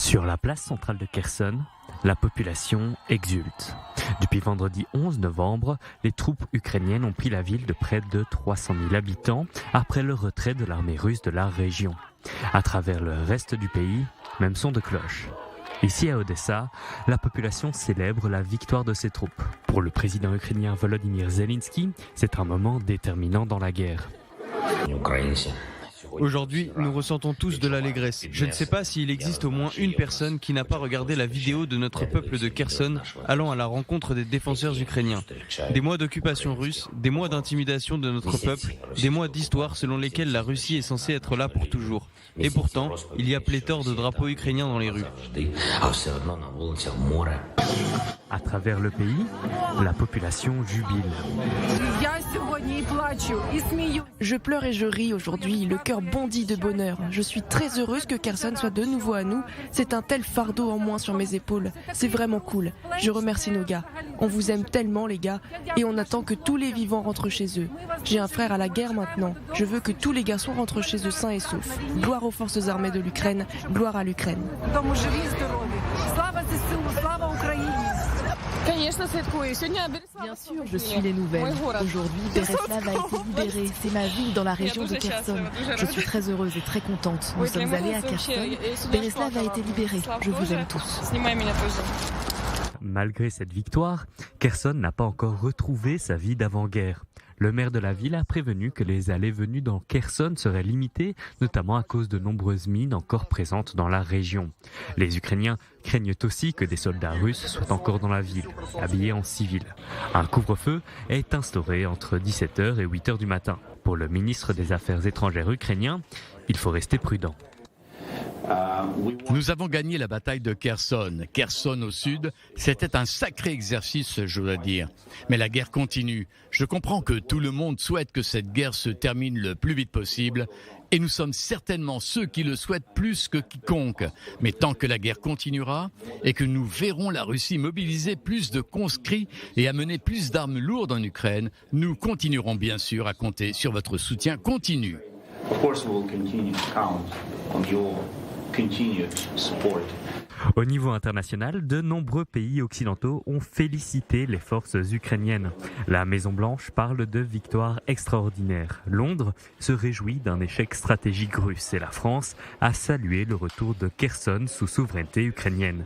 Sur la place centrale de Kherson, la population exulte. Depuis vendredi 11 novembre, les troupes ukrainiennes ont pris la ville de près de 300 000 habitants après le retrait de l'armée russe de la région. À travers le reste du pays, même son de cloche. Ici à Odessa, la population célèbre la victoire de ses troupes. Pour le président ukrainien Volodymyr Zelensky, c'est un moment déterminant dans la guerre. Aujourd'hui, nous ressentons tous de l'allégresse. Je ne sais pas s'il existe au moins une personne qui n'a pas regardé la vidéo de notre peuple de Kherson allant à la rencontre des défenseurs ukrainiens. Des mois d'occupation russe, des mois d'intimidation de notre peuple, des mois d'histoire selon lesquels la Russie est censée être là pour toujours. Et pourtant, il y a pléthore de drapeaux ukrainiens dans les rues. À travers le pays, la population jubile. Je pleure et je ris aujourd'hui, le cœur bondit de bonheur. Je suis très heureuse que Kherson soit de nouveau à nous. C'est un tel fardeau en moins sur mes épaules. C'est vraiment cool. Je remercie nos gars. On vous aime tellement les gars et on attend que tous les vivants rentrent chez eux. J'ai un frère à la guerre maintenant. Je veux que tous les garçons rentrent chez eux sains et saufs. Gloire aux forces armées de l'Ukraine, gloire à l'Ukraine. Bien sûr, je suis les nouvelles. Aujourd'hui, Bereslav a été libéré. C'est ma ville dans la région de Kherson. Je suis très heureuse et très contente. Nous sommes allés à Kherson. Bereslav a été libéré. Je vous aime tous. Malgré cette victoire, Kherson n'a pas encore retrouvé sa vie d'avant-guerre. Le maire de la ville a prévenu que les allées-venues dans Kherson seraient limitées, notamment à cause de nombreuses mines encore présentes dans la région. Les Ukrainiens craignent aussi que des soldats russes soient encore dans la ville, habillés en civil. Un couvre-feu est instauré entre 17h et 8h du matin. Pour le ministre des Affaires étrangères ukrainien, il faut rester prudent. Nous avons gagné la bataille de Kherson. Kherson au sud, c'était un sacré exercice, je dois dire. Mais la guerre continue. Je comprends que tout le monde souhaite que cette guerre se termine le plus vite possible. Et nous sommes certainement ceux qui le souhaitent plus que quiconque. Mais tant que la guerre continuera et que nous verrons la Russie mobiliser plus de conscrits et amener plus d'armes lourdes en Ukraine, nous continuerons bien sûr à compter sur votre soutien continu. Au niveau international, de nombreux pays occidentaux ont félicité les forces ukrainiennes. La Maison-Blanche parle de victoire extraordinaire. Londres se réjouit d'un échec stratégique russe et la France a salué le retour de Kherson sous souveraineté ukrainienne.